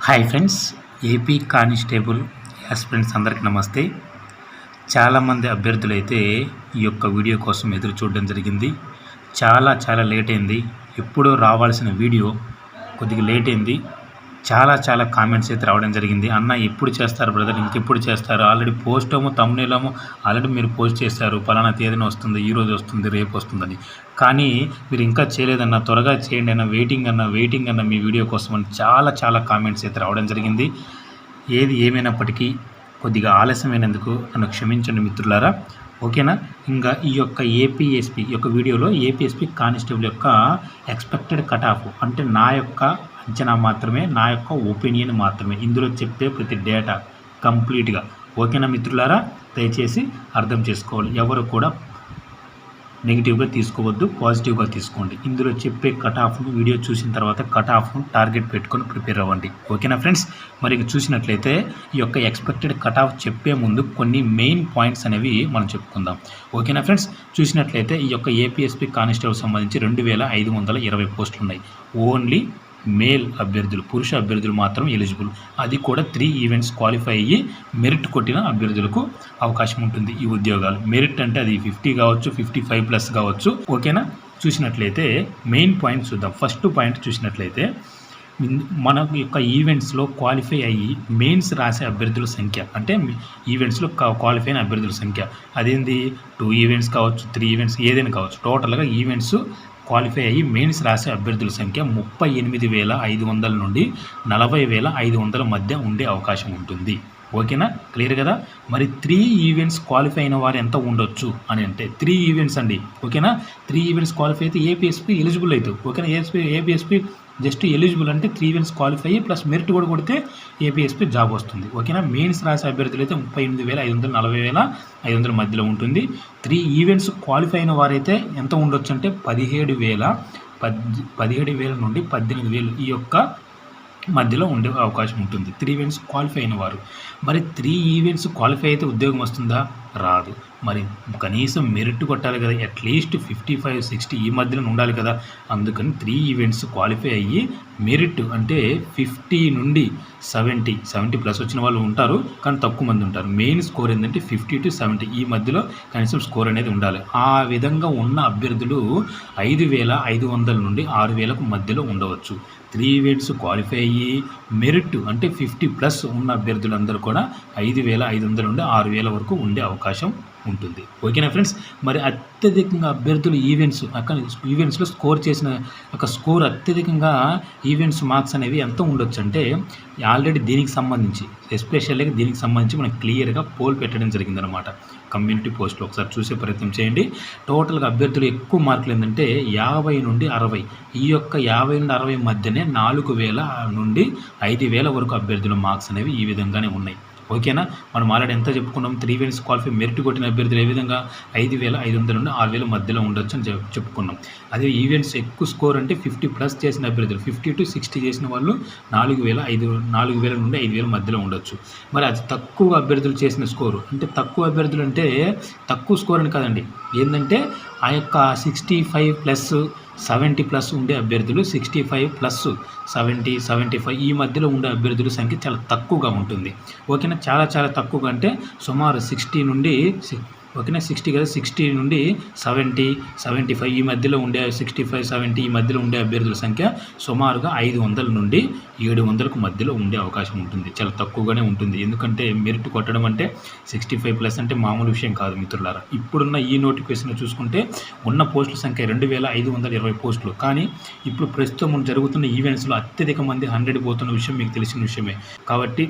Hi friends, AP constable aspirants అందరికీ నమస్తే. చాలామంది అభ్యర్థులైతే ఈ యొక్క వీడియో కోసం ఎదురు చూడడం జరిగింది. చాలా లేట్ అయింది. ఎప్పుడో రావాల్సిన వీడియో కొద్దిగా లేట్ అయింది. చాలా కామెంట్స్ అయితే రావడం జరిగింది. అన్న ఎప్పుడు చేస్తారు బ్రదర్, ఇంకెప్పుడు చేస్తారు? ఆల్రెడీ పోస్ట్ ఏమో తమ్మునేలేమో ఆల్రెడీ మీరు పోస్ట్ చేశారు, పలానా తేదీన వస్తుంది, ఈరోజు వస్తుంది, రేపు వస్తుందని. కానీ మీరు ఇంకా చేయలేదన్న, త్వరగా చేయండి అన్న, వెయిటింగ్ అన్న మీ వీడియో కోసం అని చాలా కామెంట్స్ అయితే రావడం జరిగింది. ఏది ఏమైనప్పటికీ కొద్దిగా ఆలస్యమైనందుకు నన్ను క్షమించండి మిత్రులారా. ఓకేనా? ఇంకా ఈ యొక్క ఏపీఎస్పీ యొక్క వీడియోలో ఏపీఎస్పీ కానిస్టేబుల్ యొక్క ఎక్స్పెక్టెడ్ కట్ ఆఫ్ అంటే నా యొక్క అంచనా మాత్రమే, నా యొక్క ఒపీనియన్ మాత్రమే. ఇందులో చెప్పే ప్రతి డేటా కంప్లీట్గా. ఓకేనా మిత్రులారా? దయచేసి అర్థం చేసుకోవాలి. ఎవరు కూడా నెగిటివ్గా తీసుకోవద్దు, పాజిటివ్గా తీసుకోండి. ఇందులో చెప్పే కట్ ఆఫ్ను వీడియో చూసిన తర్వాత కట్ ఆఫ్ను టార్గెట్ పెట్టుకొని ప్రిపేర్ అవ్వండి. ఓకేనా ఫ్రెండ్స్? మరి చూసినట్లయితే ఈ యొక్క ఎక్స్పెక్టెడ్ కట్ ఆఫ్ చెప్పే ముందు కొన్ని మెయిన్ పాయింట్స్ అనేవి మనం చెప్పుకుందాం. ఓకేనా ఫ్రెండ్స్? చూసినట్లయితే ఈ యొక్క ఏపీఎస్పీ కానిస్టేబుల్ సంబంధించి 2520 పోస్టులు ఉన్నాయి. ఓన్లీ మేల్ అభ్యర్థులు, పురుష అభ్యర్థులు మాత్రం ఎలిజిబుల్. అది కూడా 3 ఈవెంట్స్ క్వాలిఫై అయ్యి మెరిట్ కొట్టిన అభ్యర్థులకు అవకాశం ఉంటుంది ఈ ఉద్యోగాలు. మెరిట్ అంటే అది 50 కావచ్చు, 55+ కావచ్చు. ఓకేనా? చూసినట్లయితే మెయిన్ పాయింట్ చూద్దాం. ఫస్ట్ పాయింట్ చూసినట్లయితే మన యొక్క ఈవెంట్స్లో క్వాలిఫై అయ్యి మెయిన్స్ రాసే అభ్యర్థుల సంఖ్య, అంటే ఈవెంట్స్లో క్వాలిఫై అయిన అభ్యర్థుల సంఖ్య అదేంది 2 ఈవెంట్స్ కావచ్చు, 3 ఈవెంట్స్ ఏదైనా కావచ్చు. టోటల్గా ఈవెంట్స్ క్వాలిఫై అయ్యి మెయిన్స్ రాసే అభ్యర్థుల సంఖ్య 38,500 నుండి 40,500 మధ్య ఉండే అవకాశం ఉంటుంది. ఓకేనా? క్లియర్ కదా? మరి 3 ఈవెంట్స్ క్వాలిఫై అయిన వారు ఎంత ఉండొచ్చు అని అంటే 3 ఈవెంట్స్ అండి. ఓకేనా? 3 ఈవెంట్స్ క్వాలిఫై అయితే ఏపీఎస్పీ ఎలిజిబుల్ అవుతుంది. ఓకేనా? ఏపీఎస్పీ జస్ట్ ఎలిజిబుల్ అంటే 3 ఈవెంట్స్ క్వాలిఫై అయ్యి ప్లస్ మెరిట్ కూడా కొడితే ఏపీఎస్పీ జాబ్ వస్తుంది. ఓకేనా? మెయిన్స్ రాసే అభ్యర్థులు అయితే 38,500 40,500 మధ్యలో ఉంటుంది. 3 ఈవెంట్స్ క్వాలిఫై అయిన వారైతే ఎంత ఉండొచ్చు అంటే 17,000 నుండి 18,000 ఈ యొక్క మధ్యలో ఉండే అవకాశం ఉంటుంది 3 ఈవెంట్స్ క్వాలిఫై అయిన వారు. మరి 3 ఈవెంట్స్ క్వాలిఫై అయితే ఉద్యోగం వస్తుందా? రాదు. మరి కనీసం మెరిట్ కొట్టాలి కదా, అట్లీస్ట్ 55-60 ఈ మధ్యలో ఉండాలి కదా. అందుకని 3 ఈవెంట్స్ క్వాలిఫై అయ్యి మెరిట్ అంటే 50 నుండి 70+ వచ్చిన వాళ్ళు ఉంటారు, కానీ తక్కువ మంది ఉంటారు. మెయిన్ స్కోర్ ఏంటంటే 50 to 70 ఈ మధ్యలో కనీసం స్కోర్ అనేది ఉండాలి. ఆ విధంగా ఉన్న అభ్యర్థులు 5,500 నుండి 6,000 మధ్యలో ఉండవచ్చు. 3 ఈవెంట్స్ క్వాలిఫై అయ్యి మెరిట్ అంటే 50+ ఉన్న అభ్యర్థులందరూ కూడా 5,500 నుండి 6,000 వరకు ఉండే అవకాశం ఉంటుంది. ఓకేనా ఫ్రెండ్స్? మరి అత్యధికంగా అభ్యర్థులు ఈవెంట్స్లో స్కోర్ చేసిన ఒక స్కోర్ అత్యధికంగా ఈవెంట్స్ మార్క్స్ అనేవి ఎంత ఉండొచ్చు అంటే ఆల్రెడీ దీనికి సంబంధించి ఎస్పెషల్గా దీనికి సంబంధించి మనకు క్లియర్గా పోల్ పెట్టడం జరిగిందనమాట. కమ్యూనిటీ పోస్ట్లో ఒకసారి చూసే ప్రయత్నం చేయండి. టోటల్గా అభ్యర్థులు ఎక్కువ మార్కులు ఏంటంటే 50 నుండి 60. ఈ యొక్క 50 నుండి 60 మధ్యనే 4,000 నుండి 5,000 వరకు అభ్యర్థుల మార్క్స్ అనేవి ఈ విధంగానే ఉన్నాయి. ఓకేనా? మనం ఆల్రెడీ ఎంత చెప్పుకున్నాం? 3 ఈవెంట్స్ క్వాలిఫై మెరిట్ కొట్టిన అభ్యర్థులు ఏ విధంగా 5,500 నుండి 6,000 మధ్యలో ఉండొచ్చు అని చెప్పుకున్నాం. అదే ఈవెంట్స్ ఎక్కువ స్కోర్ అంటే 50+ చేసిన అభ్యర్థులు 50 to 60 చేసిన వాళ్ళు 4,000 నుండి 5,000 మధ్యలో ఉండొచ్చు. మరి అది తక్కువ అభ్యర్థులు చేసిన స్కోరు అంటే తక్కువ అభ్యర్థులు అంటే తక్కువ స్కోర్ అని కాదండి. ఏంటంటే ఆ యొక్క 65+ 70+ ఉండే అభ్యర్థులు 65+ 70 75 ఈ మధ్యలో ఉండే అభ్యర్థుల సంఖ్య చాలా తక్కువగా ఉంటుంది. ఓకేనా? చాలా తక్కువగా అంటే సుమారు 60 నుండి ఓకేనా 60 కదా 60 నుండి 70 75 ఈ మధ్యలో ఉండే 65 70 ఈ మధ్యలో ఉండే అభ్యర్థుల సంఖ్య సుమారుగా 500 నుండి 700కు మధ్యలో ఉండే అవకాశం ఉంటుంది. చాలా తక్కువగానే ఉంటుంది. ఎందుకంటే మెరిట్ కొట్టడం అంటే 65+ అంటే మామూలు విషయం కాదు మిత్రులారా. ఇప్పుడున్న ఈ నోటిఫికేషన్ చూసుకుంటే ఉన్న పోస్టుల సంఖ్య 2,520 పోస్టులు. కానీ ఇప్పుడు ప్రస్తుతం జరుగుతున్న ఈవెంట్స్లో అత్యధిక మంది 100 పోతున్న విషయం మీకు తెలిసిన విషయమే. కాబట్టి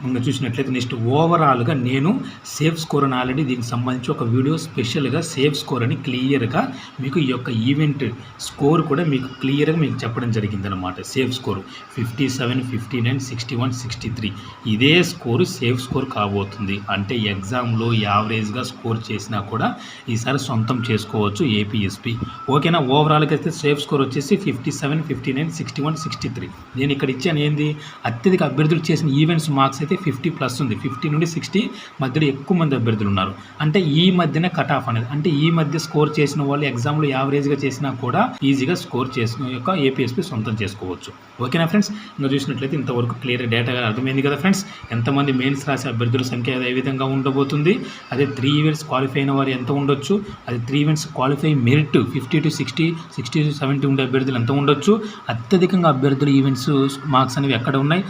ఇంకా చూసినట్లయితే నెక్స్ట్ ఓవరాల్గా నేను సేఫ్ స్కోర్ అని ఆల్రెడీ దీనికి సంబంధించి ఒక వీడియో స్పెషల్గా సేఫ్ స్కోర్ అని క్లియర్గా మీకు ఈ యొక్క ఈవెంట్ స్కోర్ కూడా మీకు క్లియర్గా మీకు చెప్పడం జరిగిందనమాట. సేఫ్ స్కోర్ 57 59 61 63 ఇదే స్కోరు సేఫ్ స్కోర్ కాబోతుంది. అంటే ఎగ్జామ్లో యావరేజ్గా స్కోర్ చేసినా కూడా ఈసారి సొంతం చేసుకోవచ్చు ఏపీఎస్పీ. ఓకేనా? ఓవరాల్గా అయితే సేఫ్ స్కోర్ వచ్చేసి 57 59 61 63. నేను ఇక్కడ ఇచ్చాను ఏంది అత్యధిక అభ్యర్థులు చేసిన ఈవెంట్స్ మార్క్స్ మార్క్స్ అయితే 50+ ఉంది. 50 నుండి 60 మధ్యలో ఎక్కువ మంది అభ్యర్థులు ఉన్నారు. అంటే ఈ మధ్యనే కట్ ఆఫ్ అనేది, అంటే ఈ మధ్య స్కోర్ చేసిన వాళ్ళు ఎగ్జామ్లో యావరేజ్గా చేసినా కూడా ఈజీగా స్కోర్ చేసుకునే యొక్క ఏపీఎస్పీ సొంతం చేసుకోవచ్చు. ఓకేనా ఫ్రెండ్స్? ఇంకా చూసినట్లయితే ఇంతవరకు క్లియర్ డేటాగా అర్థమైంది కదా ఫ్రెండ్స్. ఎంతమంది మెయిన్స్ రాసే అభ్యర్థుల సంఖ్య ఏ విధంగా ఉండబోతుంది, అదే 3 ఈవెంట్స్ క్వాలిఫై అయిన వారు ఎంత ఉండొచ్చు, అది 3 events qualify merit 50 to 60, 60 to 70 ఉండే అభ్యర్థులు ఎంత ఉండొచ్చు, అత్యధికంగా అభ్యర్థులు ఈవెంట్స్ మార్క్స్ అనేవి ఎక్కడ ఉన్నాయి,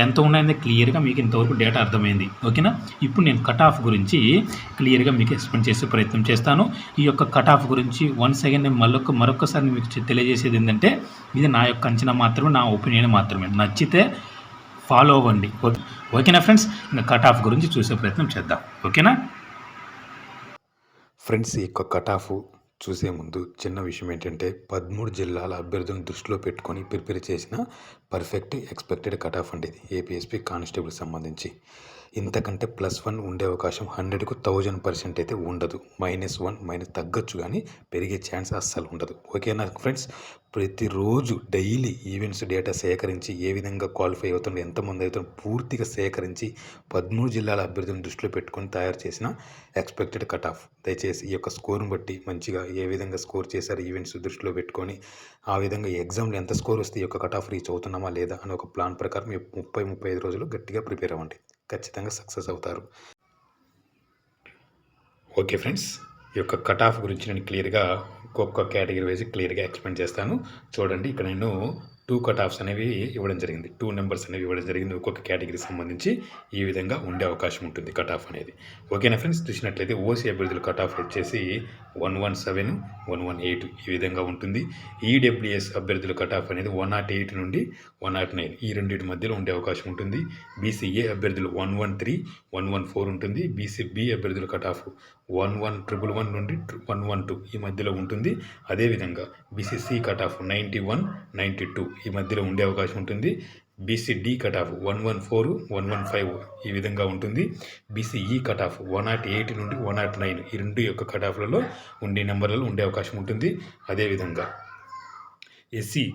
ఎంత ఉన్నాయని క్లియర్గా మీకు ఇంతవరకు డేటా అర్థమైంది. ఓకేనా? ఇప్పుడు నేను కట్ ఆఫ్ గురించి క్లియర్గా మీకు ఎక్స్ప్లెయిన్ చేసే ప్రయత్నం చేస్తాను. ఈ యొక్క కట్ ఆఫ్ గురించి వన్స్ అగైన్ నేను మరొకసారి మీకు తెలియజేసేది ఏంటంటే, ఇది నా యొక్క అంచనా మాత్రమే, నా ఒపీనియన్ మాత్రమే. నచ్చితే ఫాలో అవ్వండి. ఓకేనా ఫ్రెండ్స్? ఇంకా కట్ ఆఫ్ గురించి చూసే ప్రయత్నం చేద్దాం. ఓకేనా ఫ్రెండ్స్? ఈ యొక్క కట్ ఆఫ్ చూసే ముందు చిన్న విషయం ఏంటంటే, 13 జిల్లాల అభ్యర్థులను దృష్టిలో పెట్టుకొని ప్రిపేర్ చేసిన పర్ఫెక్ట్ ఎక్స్పెక్టెడ్ కట్ ఆఫ్ అండి ఇది ఏపీఎస్పీ కానిస్టేబుల్ సంబంధించి. ఇంతకంటే +1 ఉండే అవకాశం 100కు 1000% అయితే ఉండదు. -1 తగ్గచ్చు, కానీ పెరిగే ఛాన్స్ అస్సలు ఉండదు. ఓకేనా ఫ్రెండ్స్? ప్రతిరోజు డైలీ ఈవెంట్స్ డేటా సేకరించి ఏ విధంగా క్వాలిఫై అవుతుందో, ఎంతమంది అవుతుందో పూర్తిగా సేకరించి 13 జిల్లాల అభ్యర్థులను దృష్టిలో పెట్టుకొని తయారు చేసిన ఎక్స్పెక్టెడ్ కట్ ఆఫ్. దయచేసి ఈ యొక్క స్కోర్ని బట్టి మంచిగా ఏ విధంగా స్కోర్ చేశారు ఈవెంట్స్ దృష్టిలో పెట్టుకొని, ఆ విధంగా ఎగ్జామ్లో ఎంత స్కోర్ వస్తే ఈ యొక్క కట్ ఆఫ్ రీచ్ అవుతున్నామా లేదా అని ఒక ప్లాన్ ప్రకారం 30-35 రోజులు గట్టిగా ప్రిపేర్ అవ్వండి. ఖచ్చితంగా సక్సెస్ అవుతారు. ఓకే ఫ్రెండ్స్, ఈ యొక్క కట్ ఆఫ్ గురించి నేను క్లియర్గా ఒక్కొక్క కేటగిరీ వైజ్ క్లియర్గా ఎక్స్ప్లెయిన్ చేస్తాను. చూడండి, ఇక్కడ నేను 2 కట్ ఆఫ్స్ అనేవి ఇవ్వడం జరిగింది. 2 నెంబర్స్ అనేవి ఇవ్వడం జరిగింది. ఒక్కొక్క కేటగిరీకి సంబంధించి ఈ విధంగా ఉండే అవకాశం ఉంటుంది కట్ ఆఫ్ అనేది. ఓకేనా ఫ్రెండ్స్? చూసినట్లయితే ఓసీ అభ్యర్థుల కట్ ఆఫ్ వచ్చేసి 117, 118 ఈ విధంగా ఉంటుంది. ఈడబ్ల్యూఎస్ అభ్యర్థుల కట్ ఆఫ్ అనేది 108 నుండి 109 ఈ రెండింటి మధ్యలో ఉండే అవకాశం ఉంటుంది. బీసీఏ అభ్యర్థులు 113, 114 ఉంటుంది. బీసీబీ అభ్యర్థుల కట్ ఆఫ్ 111 నుండి 112 ఈ మధ్యలో ఉంటుంది. అదేవిధంగా బీసీసీ కట్ ఆఫ్ 91, 92 ఈ మధ్యలో ఉండే అవకాశం ఉంటుంది. బీసీడీ కట్ ఆఫ్ 114, 115 ఈ విధంగా ఉంటుంది. బీసీఈ కట్ ఆఫ్ 108 నుండి 109 ఈ రెండు యొక్క కట్ ఆఫ్లలో ఉండే నెంబర్లలో ఉండే అవకాశం ఉంటుంది. అదేవిధంగా ఎస్సీ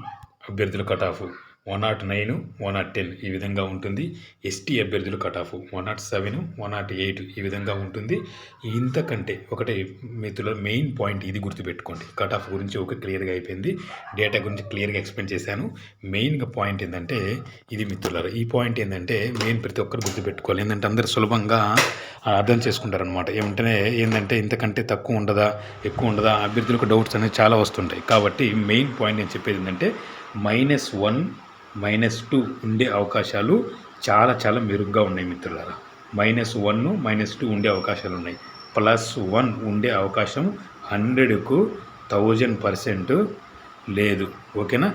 అభ్యర్థుల కట్ ఆఫ్ 109, 110 ఈ విధంగా ఉంటుంది. ఎస్టీ అభ్యర్థుల కట్ ఆఫ్ 107, 108 ఈ విధంగా ఉంటుంది. ఇంతకంటే ఒకటే మిత్రుల మెయిన్ పాయింట్ ఇది గుర్తుపెట్టుకోండి. కట్ ఆఫ్ గురించి ఒక క్లియర్గా అయిపోయింది, డేటా గురించి క్లియర్గా ఎక్స్ప్లెయిన్ చేశాను. మెయిన్గా పాయింట్ ఏంటంటే ఇది మిత్రులారా, ఈ పాయింట్ ఏంటంటే మెయిన్ ప్రతి ఒక్కరు గుర్తుపెట్టుకోవాలి. ఏంటంటే అందరూ సులభంగా అర్థం చేసుకుంటారనమాట. ఏంటంటే ఇంతకంటే తక్కువ ఉండదా, ఎక్కువ ఉండదా, అభ్యర్థులకు డౌట్స్ అనేవి చాలా వస్తుంటాయి. కాబట్టి మెయిన్ పాయింట్ నేను చెప్పేది ఏంటంటే -1, -2 ఉండే అవకాశాలు చాలా మెరుగ్గా ఉన్నాయి మిత్రులారా. -1, -2 ఉండే అవకాశాలు ఉన్నాయి. +1 ఉండే అవకాశం 100కు 1000% లేదు. ఓకేనా?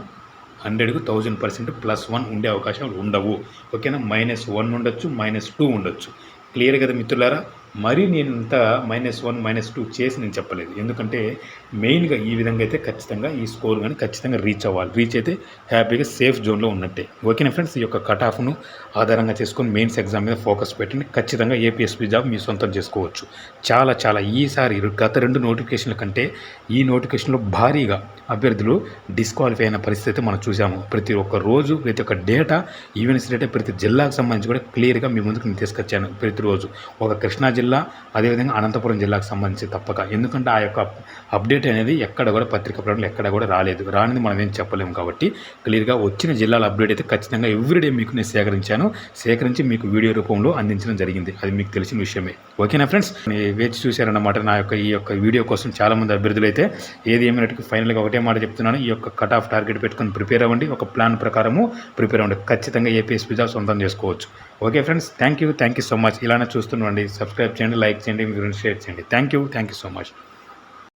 100కు 1000% +1 ఉండే అవకాశాలు ఉండవు. ఓకేనా? -1 ఉండొచ్చు, -2 ఉండొచ్చు. క్లియర్ కదా మిత్రులారా? మరి నేను ఇంత -1, -2 చేసి నేను చెప్పలేదు. ఎందుకంటే మెయిన్గా ఈ విధంగా అయితే ఖచ్చితంగా ఈ స్కోర్ కానీ ఖచ్చితంగా రీచ్ అవ్వాలి. రీచ్ అయితే హ్యాపీగా సేఫ్ జోన్లో ఉన్నట్టే. ఓకేనా ఫ్రెండ్స్? ఈ యొక్క కట్ ఆఫ్ను ఆధారంగా చేసుకొని మెయిన్స్ ఎగ్జామ్ మీద ఫోకస్ పెట్టండి. ఖచ్చితంగా ఏపీఎస్పీ జాబ్ మీ సొంతం చేసుకోవచ్చు. చాలా ఈసారి గత 2 నోటిఫికేషన్ల కంటే ఈ నోటిఫికేషన్లో భారీగా అభ్యర్థులు డిస్క్వాలిఫై అయిన పరిస్థితి మనం చూసాము. ప్రతి ఒక్క రోజు ప్రతి ఒక్క డేటా ఈవెంట్స్ డేటా ప్రతి జిల్లాకు సంబంధించి కూడా క్లియర్గా మీ ముందుకు నేను తీసుకొచ్చాను. ప్రతిరోజు ఒక కృష్ణా జిల్లా, అదేవిధంగా అనంతపురం జిల్లాకు సంబంధించి తప్పక. ఎందుకంటే ఆ యొక్క అప్డేట్ అనేది ఎక్కడ కూడా పత్రికా ప్రకటనలు ఎక్కడ కూడా రాలేదు. రానిది మనం ఏం చెప్పలేము. కాబట్టి క్లియర్గా వచ్చిన జిల్లాల అప్డేట్ అయితే ఖచ్చితంగా ఎవ్రీడే మీకు నేను సేకరించి మీకు వీడియో రూపంలో అందించడం జరిగింది. అది మీకు తెలిసిన విషయమే. ఓకేనా ఫ్రెండ్స్? వేచి చూశారన్నమాట నా యొక్క ఈ యొక్క వీడియో కోసం. చాలామంది అభ్యర్థులు అయితే ఏది ఏమైనట్టు ఫైనల్గా ఒకటే మాట చెప్తున్నాను, ఈ యొక్క కట్ ఆఫ్ టార్గెట్ పెట్టుకొని ప్రిపేర్ అవ్వండి. ఒక ప్లాన్ ప్రకారము ప్రిపేర్ అవ్వండి. ఖచ్చితంగా ఏపీఎస్పీ జాబ్ సొంతం చేసుకోవచ్చు. Okay friends, thank you so much. ఇలానే చూస్తుండండి. సబ్స్క్రైబ్ చేయండి, లైక్ చేయండి, మీ గురించి షేర్ చేయండి. Thank you so much.